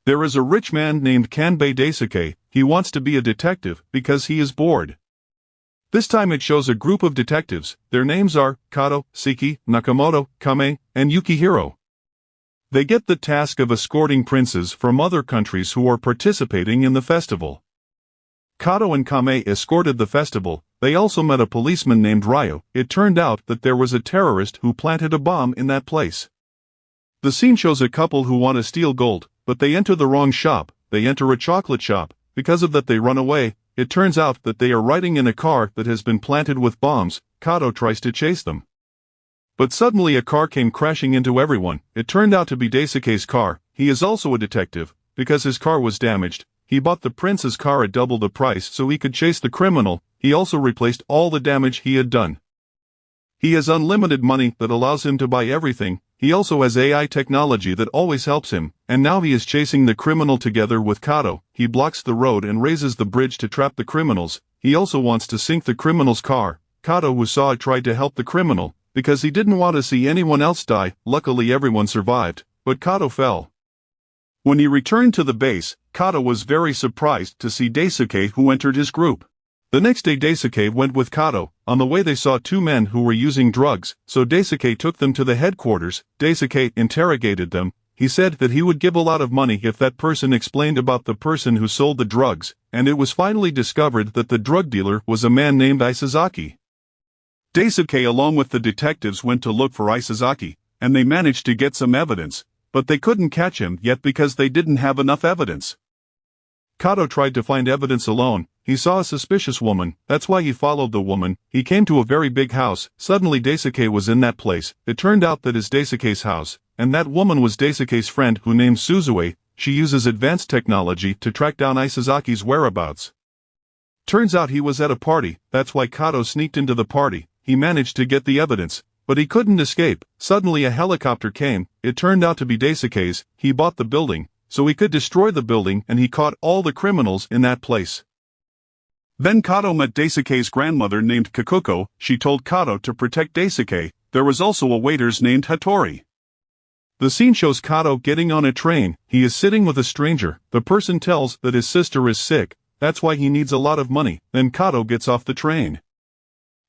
There is a rich man named Kanbei Daisuke. He wants to be a detective because he is bored. This time it shows a group of detectives. Their names are Kato, Seki, Nakamoto, Kame, and Yukihiro. They get the task of escorting princes from other countries who are participating in the festival. Kato and Kame escorted the festival. They also met a policeman named Ryo. It turned out that there was a terrorist who planted a bomb in that place. The scene shows a couple who want to steal gold, but they enter the wrong shop. They enter a chocolate shop. Because of that they run away. It turns out that they are riding in a car that has been planted with bombs. Kato tries to chase them. But suddenly a car came crashing into everyone. It turned out to be Daisuke's car. He is also a detective. Because his car was damaged, he bought the prince's car at double the price so he could chase the criminal. He also replaced all the damage he had done. He has unlimited money that allows him to buy everything. He also has AI technology that always helps him, and now he is chasing the criminal together with Kato. He blocks the road and raises the bridge to trap the criminals. He also wants to sink the criminal's car. Kato, who saw it, tried to help the criminal, because he didn't want to see anyone else die. Luckily everyone survived, but Kato fell. When he returned to the base, Kato was very surprised to see Daisuke, who entered his group. The next day Daisuke went with Kato. On the way they saw two men who were using drugs, so Daisuke took them to the headquarters. Daisuke interrogated them. He said that he would give a lot of money if that person explained about the person who sold the drugs, and it was finally discovered that the drug dealer was a man named Isazaki. Daisuke along with the detectives went to look for Isazaki, and they managed to get some evidence, but they couldn't catch him yet because they didn't have enough evidence. Kato tried to find evidence alone. He saw a suspicious woman, that's why he followed the woman. He came to a very big house. Suddenly Daisuke was in that place. It turned out that is Daisuke's house, and that woman was Daisuke's friend who named Suzue. She uses advanced technology to track down Isazaki's whereabouts. Turns out he was at a party, that's why Kato sneaked into the party. He managed to get the evidence, but he couldn't escape. Suddenly a helicopter came. It turned out to be Daisuke's. He bought the building, so he could destroy the building, and he caught all the criminals in that place. Then Kato met Daisuke's grandmother named Kikuko. She told Kato to protect Daisuke. There was also a waiter named Hattori. The scene shows Kato getting on a train. He is sitting with a stranger. The person tells that his sister is sick. That's why he needs a lot of money. Then Kato gets off the train.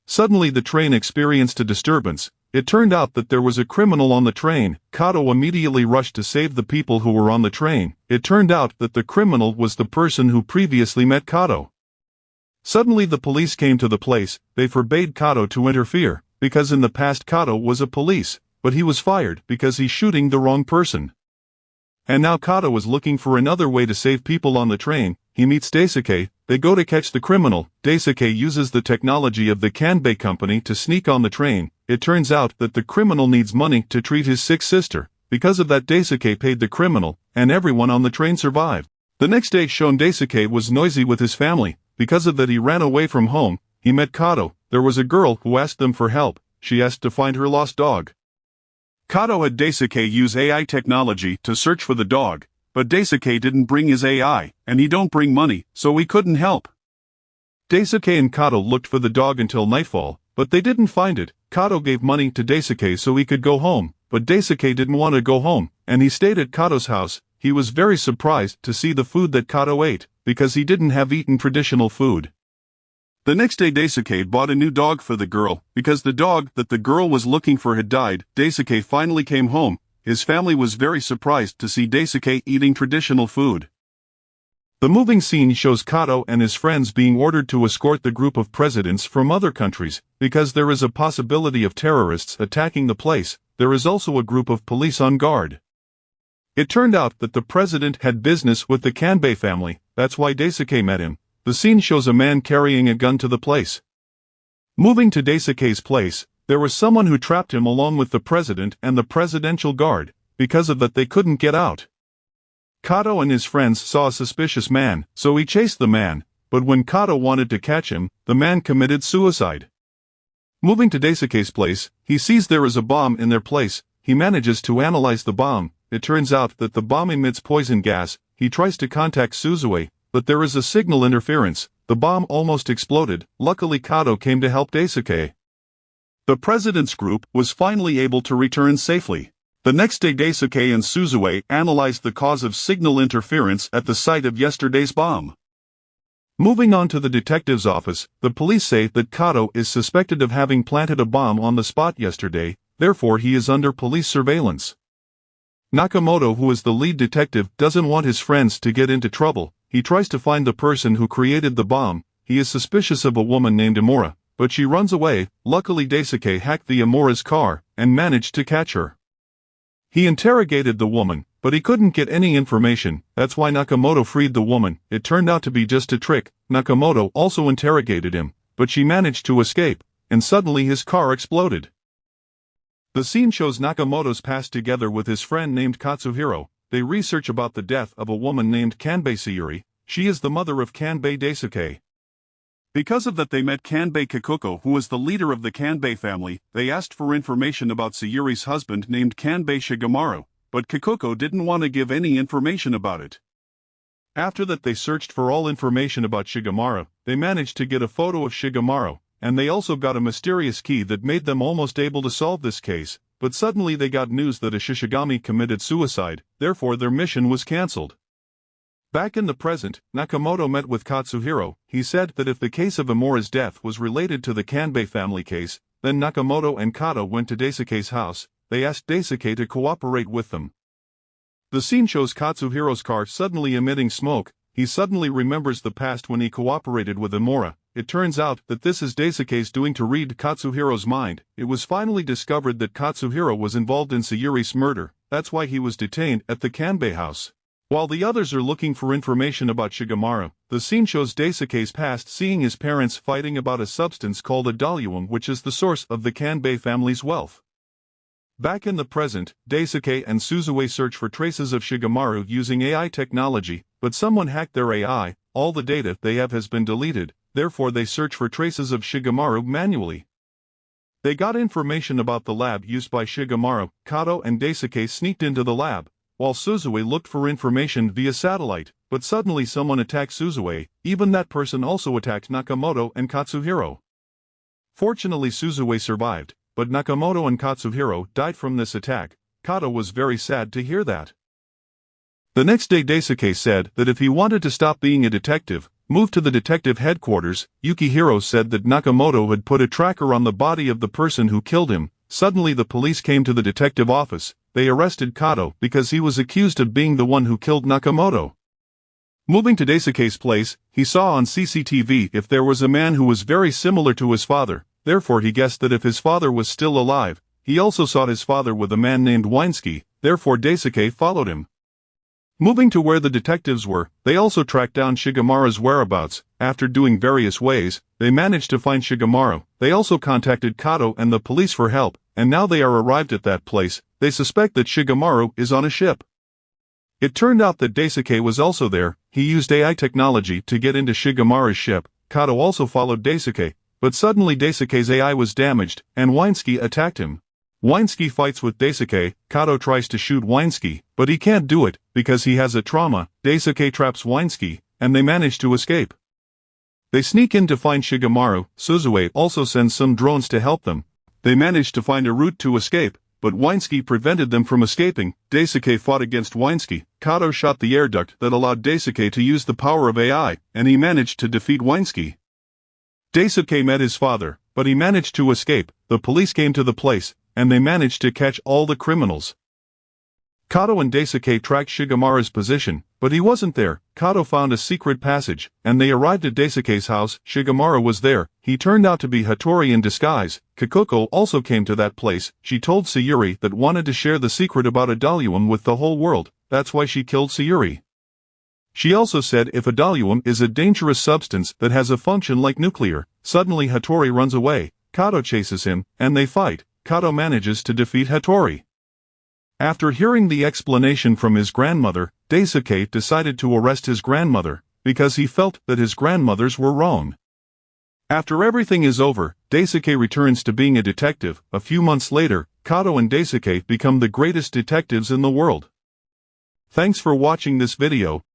Suddenly the train experienced a disturbance. It turned out that there was a criminal on the train. Kato immediately rushed to save the people who were on the train. It turned out that the criminal was the person who previously met Kato. Suddenly the police came to the place. They forbade Kato to interfere, because in the past Kato was a police, but he was fired because he's shooting the wrong person. And now Kato was looking for another way to save people on the train. He meets Daisuke. They go to catch the criminal. Daisuke uses the technology of the Kanbei company to sneak on the train. It turns out that the criminal needs money to treat his sick sister. Because of that Daisuke paid the criminal, and everyone on the train survived. The next day shown Daisuke was noisy with his family. Because of that he ran away from home. He met Kato. There was a girl who asked them for help. She asked to find her lost dog. Kato had Daisuke use AI technology to search for the dog, but Daisuke didn't bring his AI, and he don't bring money, so he couldn't help. Daisuke and Kato looked for the dog until nightfall, but they didn't find it. Kato gave money to Daisuke so he could go home, but Daisuke didn't want to go home, and he stayed at Kato's house. He was very surprised to see the food that Kato ate, because he didn't have eaten traditional food. The next day Daisuke bought a new dog for the girl, because the dog that the girl was looking for had died. Daisuke finally came home. His family was very surprised to see Daisuke eating traditional food. The moving scene shows Kato and his friends being ordered to escort the group of presidents from other countries, because there is a possibility of terrorists attacking the place. There is also a group of police on guard. It turned out that the president had business with the Kanbei family, that's why Daisuke met him. The scene shows a man carrying a gun to the place. Moving to Daisuke's place, there was someone who trapped him along with the president and the presidential guard. Because of that they couldn't get out. Kato and his friends saw a suspicious man, so he chased the man, but when Kato wanted to catch him, the man committed suicide. Moving to Daisuke's place, he sees there is a bomb in their place. He manages to analyze the bomb. It turns out that the bomb emits poison gas. He tries to contact Suzue, but there is a signal interference. The bomb almost exploded. Luckily Kato came to help Daisuke. The president's group was finally able to return safely. The next day Daisuke and Suzue analyzed the cause of signal interference at the site of yesterday's bomb. Moving on to the detective's office, the police say that Kato is suspected of having planted a bomb on the spot yesterday, therefore he is under police surveillance. Nakamoto, who is the lead detective, doesn't want his friends to get into trouble. He tries to find the person who created the bomb. He is suspicious of a woman named Amora, but she runs away. Luckily Daisuke hacked the Amora's car and managed to catch her. He interrogated the woman, but he couldn't get any information. That's why Nakamoto freed the woman. It turned out to be just a trick. Nakamoto also interrogated him, but she managed to escape, and suddenly his car exploded. The scene shows Nakamoto's past together with his friend named Katsuhiro. They research about the death of a woman named Kanbei Sayuri. She is the mother of Kanbei Daisuke. Because of that they met Kanbei Kikuko, who was the leader of the Kanbei family. They asked for information about Sayuri's husband named Kanbei Shigemaru, but Kikuko didn't want to give any information about it. After that they searched for all information about Shigemaru. They managed to get a photo of Shigemaru, and they also got a mysterious key that made them almost able to solve this case, but suddenly they got news that a Shishigami committed suicide, therefore their mission was cancelled. Back in the present, Nakamoto met with Katsuhiro. He said that if the case of Amora's death was related to the Kanbei family case, then Nakamoto and Kato went to Daisuke's house. They asked Daisuke to cooperate with them. The scene shows Katsuhiro's car suddenly emitting smoke. He suddenly remembers the past when he cooperated with Amora. It turns out that this is Daisuke's doing to read Katsuhiro's mind. It was finally discovered that Katsuhiro was involved in Sayuri's murder. That's why he was detained at the Kanbei house. While the others are looking for information about Shigemaru, the scene shows Daisuke's past seeing his parents fighting about a substance called Adalium, which is the source of the Kanbei family's wealth. Back in the present, Daisuke and Suzue search for traces of Shigemaru using AI technology, but someone hacked their AI. All the data they have has been deleted, therefore they search for traces of Shigemaru manually. They got information about the lab used by Shigemaru. Kato and Daisuke sneaked into the lab, while Suzue looked for information via satellite, but suddenly someone attacked Suzue. Even that person also attacked Nakamoto and Katsuhiro. Fortunately Suzue survived, but Nakamoto and Katsuhiro died from this attack. Kato was very sad to hear that. The next day Daisuke said that if he wanted to stop being a detective, move to the detective headquarters. Yukihiro said that Nakamoto had put a tracker on the body of the person who killed him. Suddenly the police came to the detective office. They arrested Kato because he was accused of being the one who killed Nakamoto. Moving to Daisuke's place, he saw on CCTV if there was a man who was very similar to his father, therefore he guessed that if his father was still alive. He also saw his father with a man named Weinsky, therefore Daisuke followed him. Moving to where the detectives were, they also tracked down Shigemaru's whereabouts. After doing various ways, they managed to find Shigemaru. They also contacted Kato and the police for help, and now they are arrived at that place. They suspect that Shigemaru is on a ship. It turned out that Daisuke was also there. He used AI technology to get into Shigemaru's ship. Kato also followed Daisuke, but suddenly Daisuke's AI was damaged, and Weinsky attacked him. Weinsky fights with Daisuke. Kato tries to shoot Weinsky, but he can't do it because he has a trauma. Daisuke traps Weinsky, and they manage to escape. They sneak in to find Shigemaru. Suzue also sends some drones to help them. They manage to find a route to escape, but Weinsky prevented them from escaping. Daisuke fought against Weinsky. Kato shot the air duct that allowed Daisuke to use the power of AI, and he managed to defeat Weinsky. Daisuke met his father, but he managed to escape. The police came to the place, and they managed to catch all the criminals. Kato and Daisuke tracked Shigemaru's position, but he wasn't there. Kato found a secret passage, and they arrived at Daisuke's house. Shigemaru was there. He turned out to be Hattori in disguise. Kikuko also came to that place. She told Sayuri that wanted to share the secret about Adalium with the whole world. That's why she killed Sayuri. She also said if Adalium is a dangerous substance that has a function like nuclear. Suddenly Hattori runs away. Kato chases him, and they fight. Kato manages to defeat Hattori. After hearing the explanation from his grandmother, Daisuke decided to arrest his grandmother, because he felt that his grandmothers were wrong. After everything is over, Daisuke returns to being a detective. A few months later, Kato and Daisuke become the greatest detectives in the world. Thanks for watching this video.